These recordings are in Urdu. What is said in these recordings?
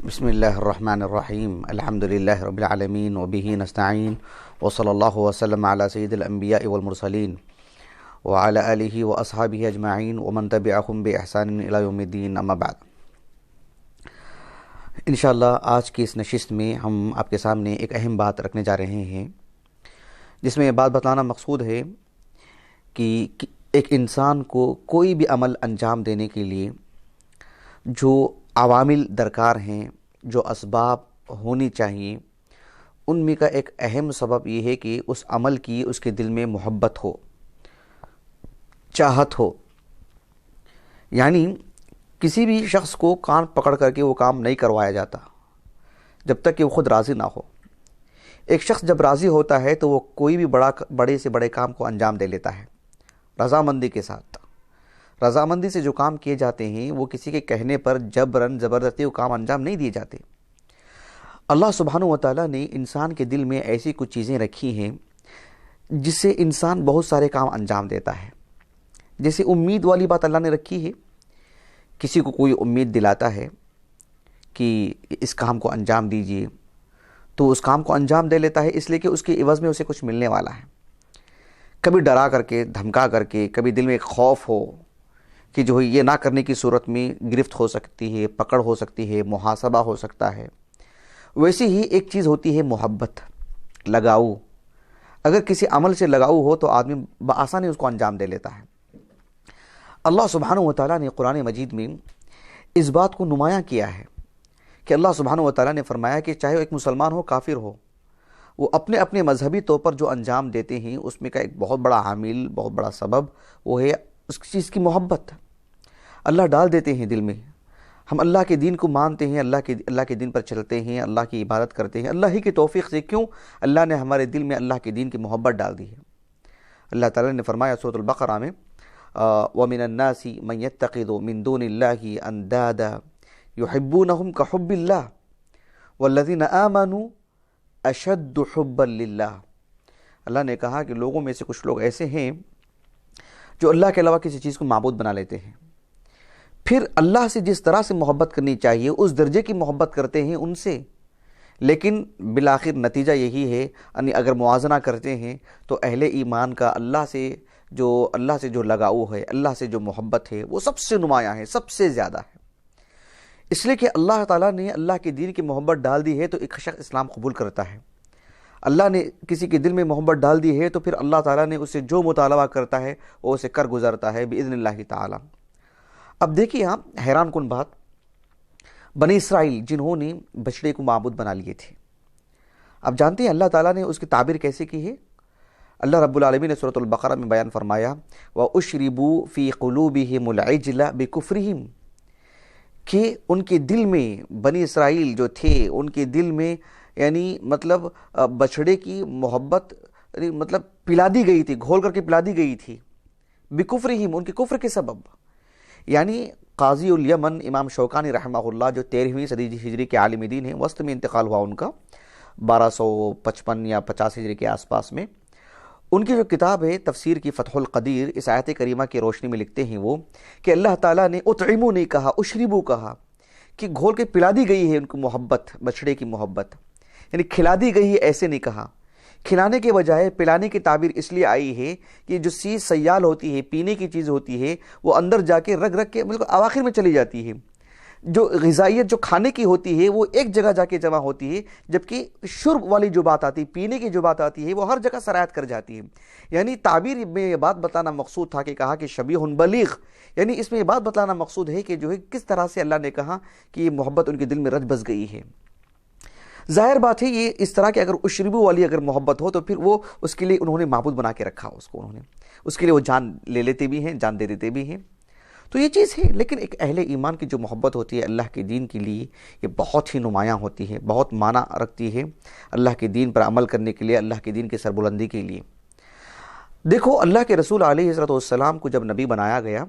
بسم اللہ الرحمن الرحیم الحمد للہ رب العالمین وبہ نستعین وصلی اللہ وسلم علی سید الانبیاء والمرسلین وعلی آلہ واصحابہ اجمعین ومن تبعہم بإحسان الی یوم الدین، اما بعد۔ انشاءاللہ آج کی اس نشست میں ہم آپ کے سامنے ایک اہم بات رکھنے جا رہے ہیں، جس میں یہ بات بتانا مقصود ہے کہ ایک انسان کو کوئی بھی عمل انجام دینے کے لیے جو عوامل درکار ہیں، جو اسباب ہونی چاہیے، ان میں کا ایک اہم سبب یہ ہے کہ اس عمل کی اس کے دل میں محبت ہو، چاہت ہو۔ یعنی کسی بھی شخص کو کان پکڑ کر کے وہ کام نہیں کروایا جاتا جب تک کہ وہ خود راضی نہ ہو۔ ایک شخص جب راضی ہوتا ہے تو وہ کوئی بھی بڑے سے بڑے کام کو انجام دے لیتا ہے رضامندی کے ساتھ۔ رضامندی سے جو کام کیے جاتے ہیں وہ کسی کے کہنے پر جبراً زبردستی وہ کام انجام نہیں دیے جاتے۔ اللہ سبحانہ و تعالیٰ نے انسان کے دل میں ایسی کچھ چیزیں رکھی ہیں جس سے انسان بہت سارے کام انجام دیتا ہے۔ جیسے امید والی بات اللہ نے رکھی ہے، کسی کو کوئی امید دلاتا ہے کہ اس کام کو انجام دیجیے تو اس کام کو انجام دے لیتا ہے، اس لیے کہ اس کے عوض میں اسے کچھ ملنے والا ہے۔ کبھی ڈرا کر کے، دھمکا کر کے، کبھی دل میں ایک خوف ہو کہ جو یہ نہ کرنے کی صورت میں گرفت ہو سکتی ہے، پکڑ ہو سکتی ہے، محاسبہ ہو سکتا ہے۔ ویسے ہی ایک چیز ہوتی ہے محبت، لگاؤ۔ اگر کسی عمل سے لگاؤ ہو تو آدمی بآسانی اس کو انجام دے لیتا ہے۔ اللہ سبحانہ و تعالیٰ نے قرآن مجید میں اس بات کو نمایاں کیا ہے کہ اللہ سبحانہ و تعالیٰ نے فرمایا کہ چاہے وہ ایک مسلمان ہو، کافر ہو، وہ اپنے اپنے مذہبی طور پر جو انجام دیتے ہیں اس میں کا ایک بہت بڑا عامل، بہت بڑا سبب وہ ہے اس چیز کی محبت۔ اللہ ڈال دیتے ہیں دل میں، ہم اللہ کے دین کو مانتے ہیں، اللہ کے دین پر چلتے ہیں، اللہ کی عبادت کرتے ہیں، اللہ ہی کی توفیق سے۔ کیوں؟ اللہ نے ہمارے دل میں اللہ کے دین کی محبت ڈال دی ہے۔ اللہ تعالیٰ نے فرمایا سورۃ البقرہ میں، وَمِنَ النَّاسِ مَن يَتَّخِذُ مِن دُونِ اللَّهِ أَندَادًا يُحِبُّونَهُمْ كَحُبِّ اللَّهِ وَالَّذِينَ آمَنُوا أَشَدُّ حُبًّا لِلَّهِ۔ اللہ نے کہا کہ لوگوں میں سے کچھ لوگ ایسے ہیں جو اللہ کے علاوہ کسی چیز کو معبود بنا لیتے ہیں، پھر اللہ سے جس طرح سے محبت کرنی چاہیے اس درجے کی محبت کرتے ہیں ان سے، لیکن بالآخر نتیجہ یہی ہے، یعنی اگر موازنہ کرتے ہیں تو اہل ایمان کا اللہ سے جو لگاؤ ہے، اللہ سے جو محبت ہے وہ سب سے نمایاں ہے، سب سے زیادہ ہے۔ اس لیے کہ اللہ تعالیٰ نے اللہ کے دین کی محبت ڈال دی ہے تو ایک شخص اسلام قبول کرتا ہے۔ اللہ نے کسی کے دل میں محبت ڈال دی ہے تو پھر اللہ تعالیٰ نے اسے جو مطالبہ کرتا ہے وہ اسے کر گزرتا ہے بإذن اللہ تعالیٰ۔ اب دیکھیے آپ، حیران کن بات، بنی اسرائیل جنہوں نے بچڑے کو معبود بنا لیے تھے، اب جانتے ہیں اللہ تعالیٰ نے اس کی تعبیر کیسے کی ہے؟ اللہ رب العالمین نے سورۃ البقرہ میں بیان فرمایا، وَأُشْرِبُوا فِي قُلُوبِهِمُ الْعِجْلَ بِكُفْرِهِمْ، کہ ان کے دل میں، بنی اسرائیل جو تھے ان کے دل میں یعنی مطلب بچڑے کی محبت مطلب پلا دی گئی تھی، گھول کر کے پلا دی گئی تھی، بِكُفْرِهِمْ، ان کے کفر کے سبب۔ یعنی قاضی الیمن امام شوکانی رحمہ اللہ جو 13ویں صدی ہجری کے عالم دین ہیں، وسط میں انتقال ہوا ان کا 1255 یا 50 ہجری کے آس پاس میں، ان کی جو کتاب ہے تفسیر کی فتح القدیر، اس آیت کریمہ کی روشنی میں لکھتے ہیں وہ کہ اللہ تعالیٰ نے اطعمو نہیں کہا، اشربو کہا، کہ گھول کے پلا دی گئی ہے ان کو محبت، بچڑے کی محبت، یعنی کھلا دی گئی ہے، ایسے نہیں کہا۔ کھلانے کے بجائے پلانے کی تعبیر اس لیے آئی ہے کہ جو چیز سیال ہوتی ہے، پینے کی چیز ہوتی ہے، وہ اندر جا کے رگ رگ کے بالکل اواخر میں چلی جاتی ہے۔ جو غذائیت جو کھانے کی ہوتی ہے وہ ایک جگہ جا کے جمع ہوتی ہے، جبکہ شرب والی جو بات آتی ہے، پینے کی جو بات آتی ہے، وہ ہر جگہ سرایت کر جاتی ہے۔ یعنی تعبیر میں یہ بات بتانا مقصود تھا کہ کہا کہ شبیہ بلیغ، یعنی اس میں یہ بات بتانا مقصود ہے کہ جو ہے کس طرح سے اللہ نے کہا کہ یہ محبت ان کے دل میں رچ بس گئی ہے۔ ظاہر بات ہے یہ اس طرح کہ اگر اشربو والی اگر محبت ہو تو پھر وہ اس کے لیے انہوں نے معبود بنا کے رکھا، اس کو انہوں نے اس کے لیے وہ جان لے لیتے بھی ہیں، جان دے دیتے بھی ہیں، تو یہ چیز ہے۔ لیکن ایک اہل ایمان کی جو محبت ہوتی ہے اللہ کے دین کے لیے، یہ بہت ہی نمایاں ہوتی ہے، بہت معنی رکھتی ہے اللہ کے دین پر عمل کرنے کے لیے، اللہ کے دین کی سربلندی کے لیے۔ دیکھو اللہ کے رسول علیہ الصلوۃ والسلام کو جب نبی بنایا گیا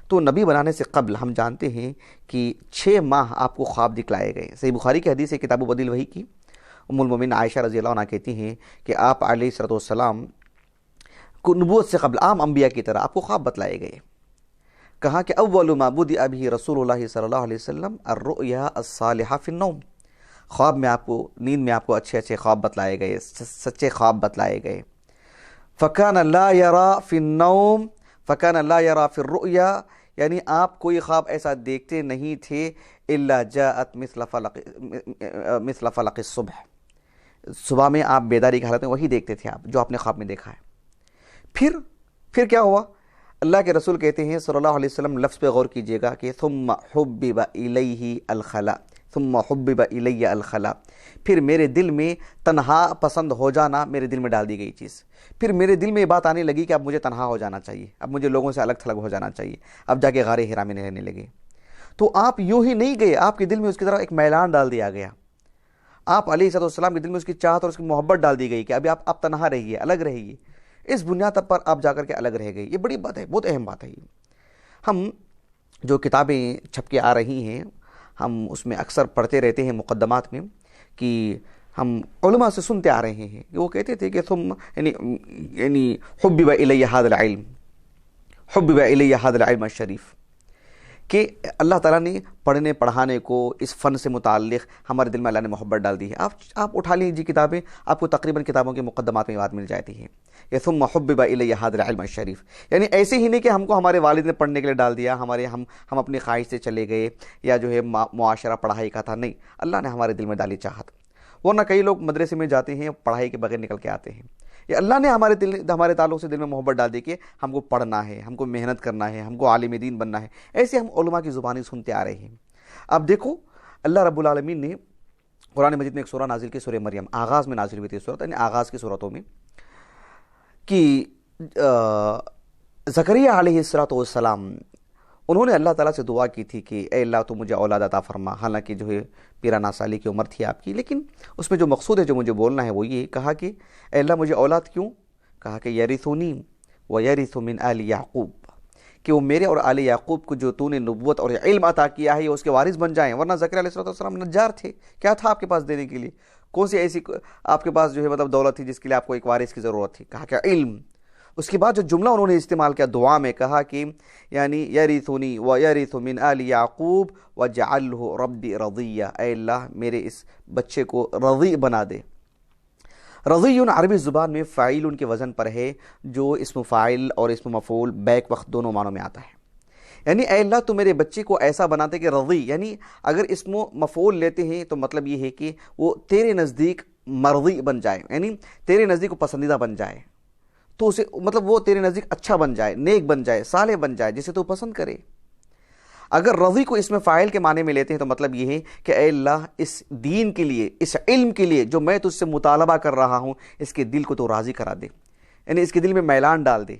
تو نبی بنانے سے قبل ہم جانتے ہیں کہ 6 ماہ آپ کو خواب دکھلائے گئے۔ صحیح بخاری کی حدیث ہے کتاب بدیل وحی کی، ام المومنین عائشہ رضی اللہ عنہ کہتی ہیں کہ آپ علیہ الصلوۃ والسلام کو نبوت سے قبل عام انبیاء کی طرح آپ کو خواب بتلائے گئے۔ کہا کہ اول ما بدأ به رسول اللہ صلی اللہ علیہ وسلم الرؤیا الصالحہ فی النوم، خواب میں آپ کو، نیند میں آپ کو اچھے اچھے خواب بتلائے گئے، سچے خواب بتلائے گئے. فکان لا یرا فی النوم فکان لا یرا فی الرؤیا، یعنی آپ کوئی خواب ایسا دیکھتے نہیں تھے الا جاءت مثل فلق الصبح، صبح میں آپ بیداری کی حالت میں وہی دیکھتے تھے آپ جو آپ نے خواب میں دیکھا ہے. پھر کیا ہوا؟ اللہ کے رسول کہتے ہیں صلی اللہ علیہ وسلم، لفظ پہ غور کیجئے گا کہ ثم حبب الیہ الخلا، ثم حبب الی الخلا، پھر میرے دل میں تنہا پسند ہو جانا میرے دل میں ڈال دی گئی چیز. پھر میرے دل میں یہ بات آنے لگی کہ اب مجھے تنہا ہو جانا چاہیے، اب مجھے لوگوں سے الگ تھلگ ہو جانا چاہیے. اب جا کے غار حرا میں رہنے لگے. تو آپ یوں ہی نہیں گئے، آپ کے دل میں اس کی طرف ایک میلان ڈال دیا گیا. آپ علیہ السلام کے دل میں اس کی چاہت اور اس کی محبت ڈال دی گئی کہ ابھی آپ تنہا رہیے، الگ رہیے. اس بنیاد پر آپ جا کر کے الگ رہ گئے. یہ بڑی بات ہے، بہت اہم بات ہے. ہم جو کتابیں چھپ کے آ رہی ہیں، ہم اس میں اکثر پڑھتے رہتے ہیں مقدمات میں کہ ہم علماء سے سنتے آ رہے ہیں کہ وہ کہتے تھے کہ ثم یعنی حبب الی ھذا العلم، حبب الی ھذا العلم الشریف، کہ اللہ تعالیٰ نے پڑھنے پڑھانے کو، اس فن سے متعلق ہمارے دل میں اللہ نے محبت ڈال دی ہے. آپ اٹھا لیجیے کتابیں، آپ کو تقریباً کتابوں کے مقدمات میں بات مل جاتی ہے. یہ ثم حبب الی ھذا العلم الشریف، یعنی ایسے ہی نہیں کہ ہم کو ہمارے والد نے پڑھنے کے لیے ڈال دیا، ہم اپنی خواہش سے چلے گئے، یا جو ہے معاشرہ پڑھائی کا تھا. نہیں، اللہ نے ہمارے دل میں ڈالی چاہت. ورنہ کئی لوگ مدرسے میں جاتے ہیں، پڑھائی کے بغیر نکل کے آتے ہیں. یہ اللہ نے ہمارے تعلق سے دل میں محبت ڈال دی کہ ہم کو پڑھنا ہے، ہم کو محنت کرنا ہے، ہم کو عالم دین بننا ہے. ایسے ہم علماء کی زبانی سنتے آ رہے ہیں. اب دیکھو، اللہ رب العالمین نے قرآن مجید میں ایک سورہ نازل کی، سورہ مریم، آغاز میں نازل ہوئی تھی سورت، یعنی آغاز کی صورتوں میں، کہ زکریا علیہ السلام انہوں نے اللہ تعالیٰ سے دعا کی تھی کہ اے اللہ تو مجھے اولاد عطا فرما. حالانکہ جو ہے 13 سالی کی عمر تھی آپ کی، لیکن اس میں جو مقصود ہے جو مجھے بولنا ہے وہ یہ کہا کہ اے اللہ مجھے اولاد کیوں؟ کہا کہ یرثنی ویرث من آل یعقوب، کہ وہ میرے اور آل یعقوب کو جو تو نے نبوت اور علم عطا کیا ہے یہ اس کے وارث بن جائیں. ورنہ زکریا علیہ السلام نجار تھے، کیا تھا آپ کے پاس دینے کے لیے؟ کون سی ایسی آپ کے پاس جو ہے مطلب دولت تھی جس کے لیے آپ کو ایک وارث کی ضرورت تھی؟ کہا کہ علم. اس کے بعد جو جملہ انہوں نے استعمال کیا دعا میں، کہا کہ یعنی یرثنی ویرث من آل یعقوب وجعلہ ربی رضیہ، اے اللہ میرے اس بچے کو رضی بنا دے. رضی عربی زبان میں فاعل کے وزن پر ہے، جو اسم فاعل اور اسم مفعول بیک وقت دونوں معنوں میں آتا ہے. یعنی اے اللہ تو میرے بچے کو ایسا بنا دے کہ رضی، یعنی اگر اسم مفعول لیتے ہیں تو مطلب یہ ہے کہ وہ تیرے نزدیک مرضی بن جائے، یعنی تیرے نزدیک وہ پسندیدہ بن جائے. تو اسے مطلب وہ تیرے نزدیک اچھا بن جائے، نیک بن جائے، صالح بن جائے، جسے تو پسند کرے. اگر رضی کو اس میں فاعل کے معنی میں لیتے ہیں تو مطلب یہ ہے کہ اے اللہ اس دین کے لیے، اس علم کے لیے جو میں تجھ سے مطالبہ کر رہا ہوں، اس کے دل کو تو راضی کرا دے. یعنی اس کے دل میں میلان ڈال دے،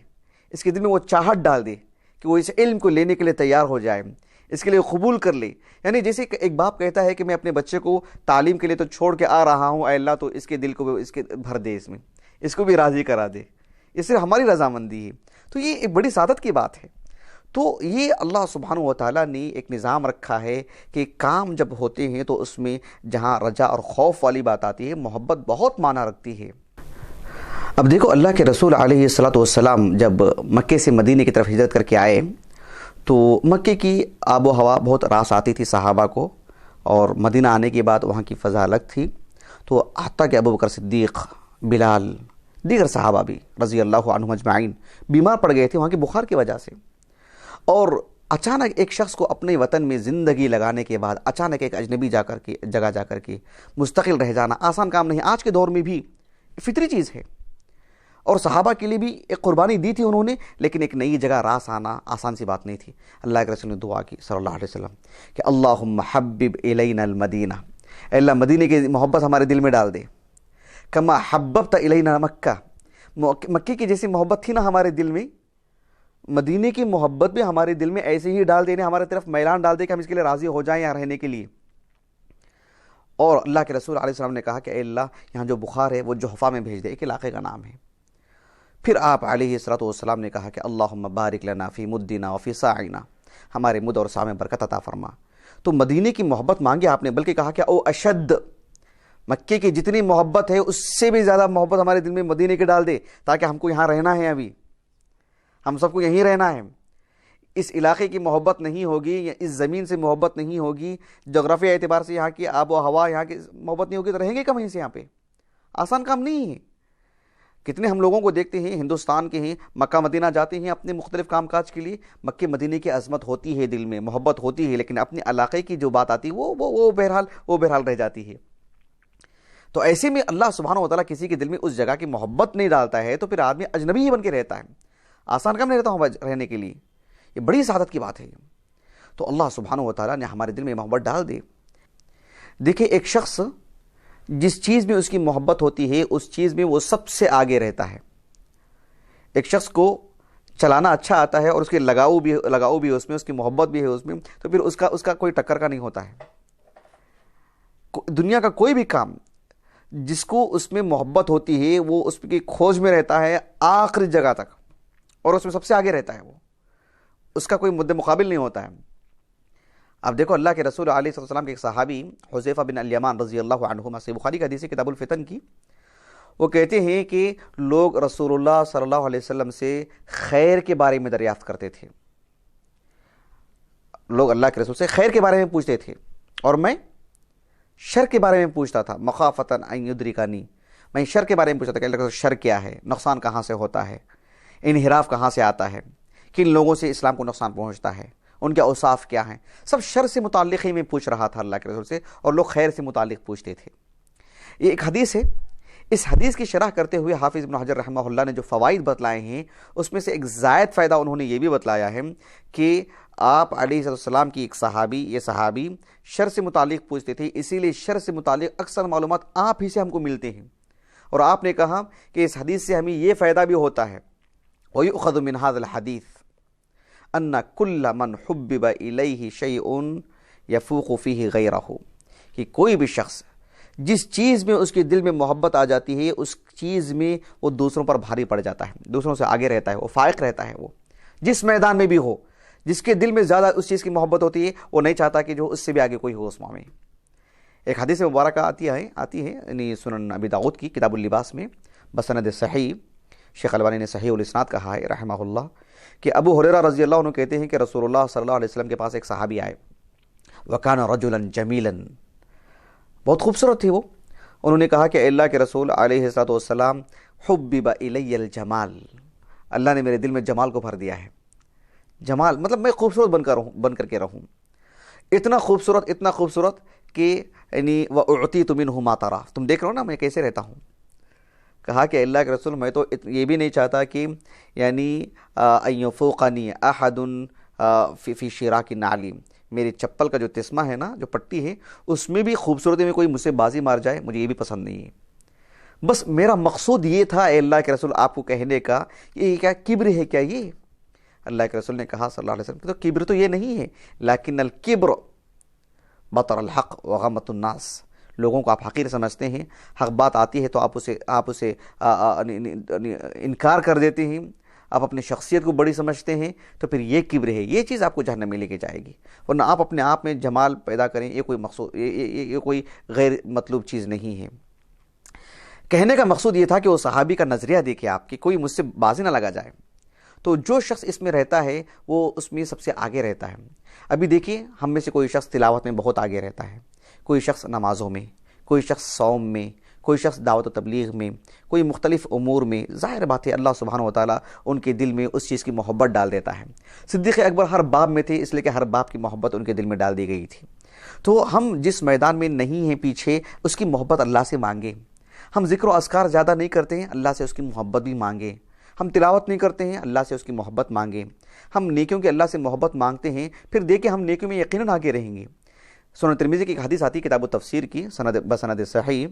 اس کے دل میں وہ چاہت ڈال دے کہ وہ اس علم کو لینے کے لیے تیار ہو جائے، اس کے لیے قبول کر لے. یعنی جیسے ایک باپ کہتا ہے کہ میں اپنے بچے کو تعلیم کے لیے تو چھوڑ کے آ رہا ہوں، اے اللہ تو اس کے دل کو اس کے بھر دے، اس میں اس کو بھی راضی کرا دے. اس سے ہماری رضامندی ہے. تو یہ ایک بڑی سعادت کی بات ہے. تو یہ اللہ سبحانہ و تعالیٰ نے ایک نظام رکھا ہے کہ کام جب ہوتے ہیں تو اس میں جہاں رجا اور خوف والی بات آتی ہے، محبت بہت معنی رکھتی ہے. اب دیکھو، اللہ کے رسول علیہ السلام جب مکے سے مدینے کی طرف ہجرت کر کے آئے تو مکے کی آب و ہوا بہت راس آتی تھی صحابہ کو، اور مدینہ آنے کے بعد وہاں کی فضا الگ تھی. تو حتیٰ کہ ابوبکر صدیق، بلال، دیگر صحابہ بھی رضی اللہ عنہم اجمعین بیمار پڑ گئے تھے وہاں کی بخار کی وجہ سے. اور اچانک ایک شخص کو اپنے وطن میں زندگی لگانے کے بعد اچانک ایک اجنبی جگہ جا کر کے مستقل رہ جانا آسان کام نہیں. آج کے دور میں بھی فطری چیز ہے، اور صحابہ کے لیے بھی ایک قربانی دی تھی انہوں نے، لیکن ایک نئی جگہ راس آنا آسان سی بات نہیں تھی. اللہ کے رسول نے دعا کی صلی اللہ علیہ وسلم کہ اللہم حبب الینا المدینہ، اے اللہ مدینے کی محبت ہمارے دل میں ڈال دے. کما حببت الینا مکہ، مکے کی جیسی محبت تھی نا ہمارے دل میں، مدینے کی محبت بھی ہمارے دل میں ایسے ہی ڈال دینے، ہمارے طرف میلان ڈال دے کہ ہم اس کے لیے راضی ہو جائیں یہاں رہنے کے لیے. اور اللہ کے رسول علیہ السلام نے کہا کہ اے اللہ یہاں جو بخار ہے وہ جحفہ میں بھیج دے، ایک علاقے کا نام ہے. پھر آپ علیہ السلام نے کہا کہ اللہم بارک لنا فی مدنا وفی ساعنا، ہمارے مد اور سا میں برکت عطا فرما. تو مدینے کی محبت مانگی آپ نے، بلکہ کہا کہ او اشد، مکے کی جتنی محبت ہے اس سے بھی زیادہ محبت ہمارے دل میں مدینے کے ڈال دے، تاکہ ہم کو یہاں رہنا ہے، ابھی ہم سب کو یہیں رہنا ہے. اس علاقے کی محبت نہیں ہوگی یا اس زمین سے محبت نہیں ہوگی، جغرافیہ اعتبار سے یہاں کی آب و ہوا، یہاں کی محبت نہیں ہوگی، تو رہیں گے کم یہیں سے؟ یہاں پہ آسان کام نہیں ہے۔ کتنے ہم لوگوں کو دیکھتے ہیں ہندوستان کے ہیں، مکہ مدینہ جاتے ہیں اپنے مختلف کام کاج کے لیے، مکہ مدینے کی عظمت ہوتی ہے، دل میں محبت ہوتی ہے، لیکن اپنے علاقے کی جو بات آتی ہے وہ بہرحال رہ جاتی ہے۔ تو ایسے میں اللہ سبحانہ و تعالیٰ کسی کے دل میں اس جگہ کی محبت نہیں ڈالتا ہے تو پھر آدمی اجنبی ہی بن کے رہتا ہے، آسان کام نہیں رہتا ہوں رہنے کے لیے، یہ بڑی سعادت کی بات ہے۔ تو اللہ سبحانہ و تعالیٰ نے ہمارے دل میں محبت ڈال دی۔ دیکھیں ایک شخص جس چیز میں اس کی محبت ہوتی ہے اس چیز میں وہ سب سے آگے رہتا ہے۔ ایک شخص کو چلانا اچھا آتا ہے اور اس کے لگاؤ بھی اس میں، اس کی محبت بھی ہے اس میں، تو پھر اس کا کوئی ٹکر کا نہیں ہوتا ہے۔ دنیا کا کوئی بھی کام جس کو اس میں محبت ہوتی ہے وہ اس کی کھوج میں رہتا ہے آخری جگہ تک، اور اس میں سب سے آگے رہتا ہے، وہ اس کا کوئی مد مقابل نہیں ہوتا ہے۔ اب دیکھو اللہ کے رسول علیہ السلام کے ایک صحابی حذیفہ بن الیمان رضی اللہ عنہما سے بخاری کا حدیث ہے کتاب الفتن کی، وہ کہتے ہیں کہ لوگ رسول اللہ صلی اللہ علیہ وسلم سے خیر کے بارے میں دریافت کرتے تھے، لوگ اللہ کے رسول سے خیر کے بارے میں پوچھتے تھے، اور میں شر کے بارے میں پوچھتا تھا، مخافتن ان یدرکانی، میں شر کے بارے میں پوچھتا تھا کہ اللہ کا شر کیا ہے، نقصان کہاں سے ہوتا ہے، انحراف کہاں سے آتا ہے، کن لوگوں سے اسلام کو نقصان پہنچتا ہے، ان کے اوصاف کیا ہیں، سب شر سے متعلق ہی میں پوچھ رہا تھا اللہ کے رسول سے، اور لوگ خیر سے متعلق پوچھتے تھے۔ یہ ایک حدیث ہے، اس حدیث کی شرح کرتے ہوئے حافظ ابن حجر رحمہ اللہ نے جو فوائد بتلائے ہیں اس میں سے ایک زائد فائدہ انہوں نے یہ بھی بتلایا ہے کہ آپ علیہ السلام کی ایک یہ صحابی شر سے متعلق پوچھتے تھے، اسی لیے شر سے متعلق اکثر معلومات آپ ہی سے ہم کو ملتے ہیں، اور آپ نے کہا کہ اس حدیث سے ہمیں یہ فائدہ بھی ہوتا ہے، وَيُؤْخَذُ مِنْ هَذَا الْحَدِيثِ أَنَّ كُلَّ مَنْ حُبِّبَ إِلَيْهِ شَيْءٌ يَفُوقُ فِيهِ غَيْرَهُ، کہ کوئی بھی شخص جس چیز میں اس کے دل میں محبت آ جاتی ہے اس چیز میں وہ دوسروں پر بھاری پڑ جاتا ہے، دوسروں سے آگے رہتا ہے، وہ فائق رہتا ہے، وہ جس میدان میں بھی ہو، جس کے دل میں زیادہ اس چیز کی محبت ہوتی ہے وہ نہیں چاہتا کہ جو اس سے بھی آگے کوئی ہو اس معاملے میں۔ ایک حدیث مبارکہ آتی ہے یعنی سنن ابی داؤد کی کتاب اللباس میں بسند صحیح، شیخ البانی نے صحیح الاسناد کہا ہے رحمہ اللہ، کہ ابو ہریرہ رضی اللہ عنہ کہتے ہیں کہ رسول اللہ صلی اللہ علیہ وسلم کے پاس ایک صحابی آئے، وَكَانَ رَجُلًا جَمِيلًا، بہت خوبصورت تھی وہ، انہوں نے کہا کہ اللہ کے رسول علیہ السلام حُبِّبَ إِلَيَّ الْجَمَالِ، اللہ نے میرے دل میں جمال کو بھر دیا ہے، جمال مطلب میں خوبصورت بن کر کے رہوں، اتنا خوبصورت کہ یعنی وَأُعْطِيتُ مِنْهُ مَا تَرَى، تم دیکھ رہے ہو نا میں کیسے رہتا ہوں۔ کہا کہ اللہ کے رسول میں تو یہ بھی نہیں چاہتا کہ یعنی أَن يَفُوقَنِي أَحَدٌ فِي شِرَاكِ النَّعْلِ، میری چپل کا جو تسمہ ہے نا، جو پٹی ہے، اس میں بھی خوبصورتی میں کوئی مجھ سے بازی مار جائے، مجھے یہ بھی پسند نہیں ہے۔ بس میرا مقصود یہ تھا اے اللہ کے رسول آپ کو کہنے کا، یہ کیا کبر ہے کیا؟ یہ اللہ کے رسول نے کہا صلی اللہ علیہ وسلم کہ تو کبر تو یہ نہیں ہے، لیکن الکبر بطر الحق وغمت الناس، لوگوں کو آپ حقیر سمجھتے ہیں، حق بات آتی ہے تو آپ اسے انکار کر دیتے ہیں، آپ اپنی شخصیت کو بڑی سمجھتے ہیں، تو پھر یہ کبر ہے، یہ چیز آپ کو جہنم میں لے کے جائے گی، ورنہ آپ اپنے آپ میں جمال پیدا کریں، یہ کوئی مقصود، یہ کوئی غیر مطلوب چیز نہیں ہے۔ کہنے کا مقصود یہ تھا کہ وہ صحابی کا نظریہ دیکھے آپ کہ کوئی مجھ سے بازی نہ لگا جائے، تو جو شخص اس میں رہتا ہے وہ اس میں سب سے آگے رہتا ہے۔ ابھی دیکھیے ہم میں سے کوئی شخص تلاوت میں بہت آگے رہتا ہے، کوئی شخص نمازوں میں، کوئی شخص صوم میں، کوئی شخص دعوت و تبلیغ میں، کوئی مختلف امور میں، ظاہر بات ہے اللہ سبحانہ و تعالیٰ ان کے دل میں اس چیز کی محبت ڈال دیتا ہے۔ صدیق اکبر ہر باب میں تھے، اس لیے کہ ہر باب کی محبت ان کے دل میں ڈال دی گئی تھی۔ تو ہم جس میدان میں نہیں ہیں پیچھے، اس کی محبت اللہ سے مانگیں۔ ہم ذکر و اذکار زیادہ نہیں کرتے ہیں، اللہ سے اس کی محبت بھی مانگیں۔ ہم تلاوت نہیں کرتے ہیں، اللہ سے اس کی محبت مانگیں۔ ہم نیکیوں کے اللہ سے محبت مانگتے ہیں، پھر دیکھیں ہم نیکیوں میں یقیناً آگے رہیں گے۔ سنن ترمذی کی ایک حدیث آتی ہے کتاب التفسیر کی بسند صحیح،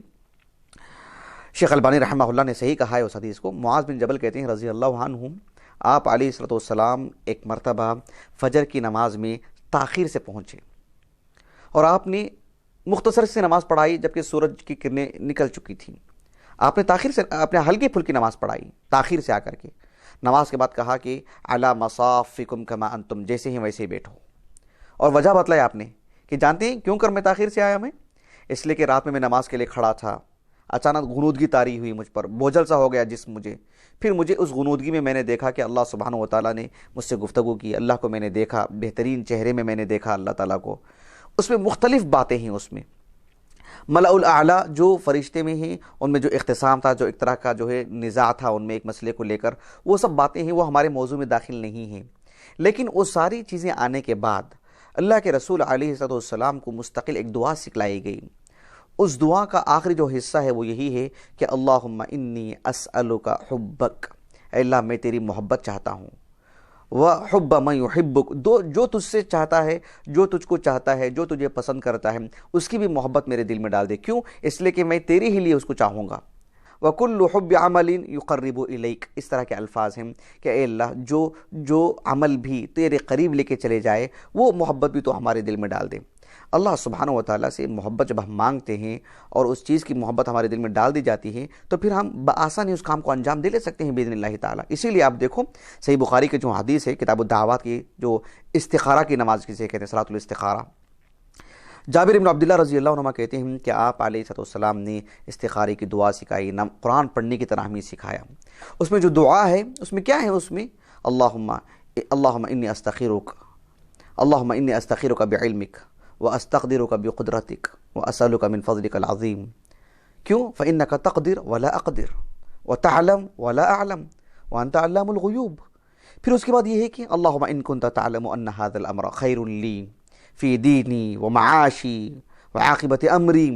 شیخ البانی رحمہ اللہ نے صحیح کہا ہے اس حدیث کو۔ معاذ بن جبل کہتے ہیں رضی اللہ عنہ، آپ علیہ السلام ایک مرتبہ فجر کی نماز میں تاخیر سے پہنچے، اور آپ نے مختصر سے نماز پڑھائی جبکہ سورج کی کرنیں نکل چکی تھیں۔ آپ نے تاخیر سے اپنے ہلکی پھلکی نماز پڑھائی، تاخیر سے آ کر کے نماز کے بعد کہا کہ علی مصافکم کما انتم، جیسے ہی ویسے ہی بیٹھو، اور وجہ بتلائی آپ نے کہ جانتے ہیں کیوں کر میں تاخیر سے آیا؟ میں اس لیے کہ رات میں نماز کے لیے کھڑا تھا، اچانک غنودگی طاری ہوئی مجھ پر، بوجھل سا ہو گیا جسم مجھے. پھر مجھے اس غنودگی میں نے دیکھا کہ اللہ سبحانہ و تعالیٰ نے مجھ سے گفتگو کی، اللہ کو میں نے دیکھا، بہترین چہرے میں نے دیکھا اللہ تعالیٰ کو. اس میں مختلف باتیں ہیں، اس میں ملأ الاعلیٰ جو فرشتے میں ہیں ان میں جو اختصام تھا، جو ایک طرح کا جو ہے نزاع تھا ان میں ایک مسئلے کو لے کر، وہ سب باتیں ہیں، وہ ہمارے موضوع میں داخل نہیں ہیں. لیکن وہ ساری چیزیں آنے کے بعد اللہ کے رسول علیہ السلام کو مستقل ایک دعا سکھلائی گئی. اس دعا کا آخری جو حصہ ہے وہ یہی ہے کہ اللہم انی اسألک حبک، اے اللہ میں تیری محبت چاہتا ہوں، وحب من یحبک، جو تجھ سے چاہتا ہے، جو تجھ کو چاہتا ہے، جو تجھے پسند کرتا ہے، اس کی بھی محبت میرے دل میں ڈال دے. کیوں؟ اس لیے کہ میں تیرے ہی لیے اس کو چاہوں گا. وَكُلُّ حُبِّ عَمَلٍ يُقَرِّبُ إِلَيْكَ، اس طرح کے الفاظ ہیں کہ اے اللہ جو عمل بھی تیرے قریب لے کے چلے جائے وہ محبت بھی تو ہمارے دل میں ڈال دے. اللہ سبحانہ و تعالیٰ سے محبت جب ہم مانگتے ہیں اور اس چیز کی محبت ہمارے دل میں ڈال دی جاتی ہے تو پھر ہم بآسانی اس کام کو انجام دے لے سکتے ہیں باذن اللہ تعالیٰ. اسی لیے آپ دیکھو صحیح بخاری کے جو حدیث ہے کتاب الدعوات کی، جو استخارہ کی نماز کسے کہتے ہیں، صلاۃ الاستخارہ، جابر بن عبداللہ رضی اللہ عنہ کہتے ہیں کہ آپ علیہ السلام نے استخارے کی دعا سکھائی، قرآن پڑھنے کی طرح ہمیں سکھایا. اس میں جو دعا ہے اس میں کیا ہے؟ اس میں اللہم انی استخیرک، اللہم انی استخیرک بعلمک واستقدرک بقدرتک واسألک من فضلک العظیم. کیوں؟ فإنک تقدر ولا اقدر وتعلم ولا اعلم وانت علام الغیوب. پھر اس کے بعد یہ ہے کہ اللہم ان کنت تعلم ان هذا الامر خیر لی فی دینی ومعاشی وعاقبت امری.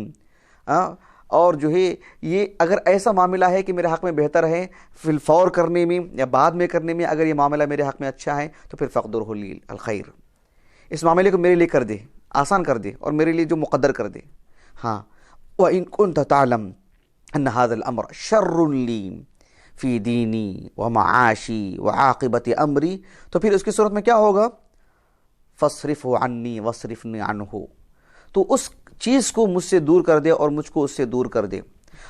اور جو ہے یہ اگر ایسا معاملہ ہے کہ میرے حق میں بہتر ہے فی الفور کرنے میں یا بعد میں کرنے میں، اگر یہ معاملہ میرے حق میں اچھا ہے تو پھر فقدرہ لی الخیر، اس معاملے کو میرے لیے کر دے، آسان کر دے اور میرے لیے جو مقدر کر دے. ہاں وَإِن كُنْتَ تَعْلَمْ أَنَّ هَذَا الْأَمْرَ شَرٌّ لِّي فِي دِينِي وَمَعَاشِي وَعَاقِبَةِ أَمْرِي، تو پھر اس کی صورت میں کیا ہوگا؟ فَاصْرِفْهُ عَنِّي وَاصْرِفْنِي عَنْهُ، تو اس چیز کو مجھ سے دور کر دے اور مجھ کو اس سے دور کر دے،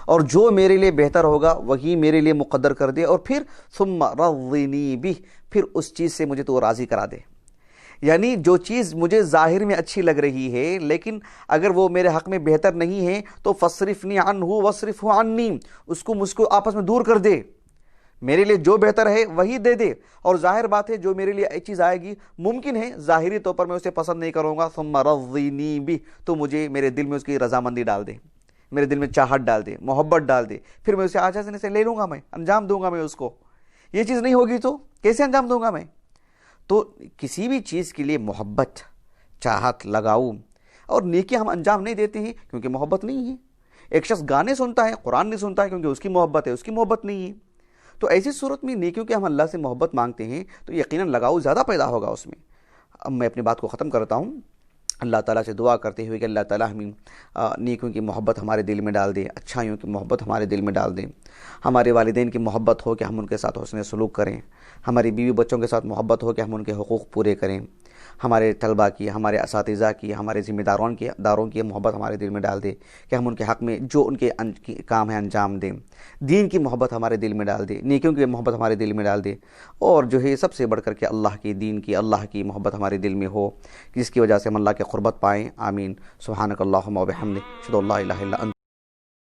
اور جو میرے لیے بہتر ہوگا وہی میرے لیے مقدر کر دے، اور پھر ثُمَّ رَضِّنِي بِهِ، پھر اس چیز سے مجھے تو راضی کرا دے. یعنی جو چیز مجھے ظاہر میں اچھی لگ رہی ہے لیکن اگر وہ میرے حق میں بہتر نہیں ہے تو فصرفنی عنہ وصرفہ عنی، اس کو مجھ کو آپس میں دور کر دے، میرے لیے جو بہتر ہے وہی دے دے. اور ظاہر بات ہے جو میرے لیے ایک چیز آئے گی ممکن ہے ظاہری طور پر میں اسے پسند نہیں کروں گا، ثم رضینی بہ، تو مجھے میرے دل میں اس کی رضامندی ڈال دے، میرے دل میں چاہت ڈال دے، محبت ڈال دے، پھر میں اسے آسانی سے لے لوں گا، میں انجام دوں گا. میں اس کو یہ چیز نہیں ہوگی تو کیسے انجام دوں گا میں؟ تو کسی بھی چیز کے لیے محبت، چاہت، لگاؤ اور نیکی ہم انجام نہیں دیتے ہیں کیونکہ محبت نہیں ہے. ایک شخص گانے سنتا ہے، قرآن نہیں سنتا ہے کیونکہ اس کی محبت ہے، اس کی محبت نہیں ہے. تو ایسی صورت میں نیکیوں کے ہم اللہ سے محبت مانگتے ہیں تو یقیناً لگاؤ زیادہ پیدا ہوگا اس میں. اب میں اپنی بات کو ختم کرتا ہوں اللہ تعالیٰ سے دعا کرتے ہوئے کہ اللہ تعالیٰ ہمیں نیکیوں کی محبت ہمارے دل میں ڈال دے، اچھائیوں کی محبت ہمارے دل میں ڈال دیں. ہمارے والدین کی محبت ہو کہ ہم ان کے ساتھ حسن سلوک کریں، ہماری بیوی بچوں کے ساتھ محبت ہو کہ ہم ان کے حقوق پورے کریں، ہمارے طلباء کی، ہمارے اساتذہ کی، ہمارے ذمہ داروں کی محبت ہمارے دل میں ڈال دے کہ ہم ان کے حق میں جو ان کے کام ہیں انجام دیں. دین کی محبت ہمارے دل میں ڈال دے، نیکیوں کی محبت ہمارے دل میں ڈال دے، اور جو ہے سب سے بڑھ کر کے اللہ کی دین کی، اللہ کی محبت ہمارے دل میں ہو جس کی وجہ سے ہم اللہ کے قربت پائیں. آمین. سبحانک اللہم و بحمدک، اشہد ان لا الہ الا انت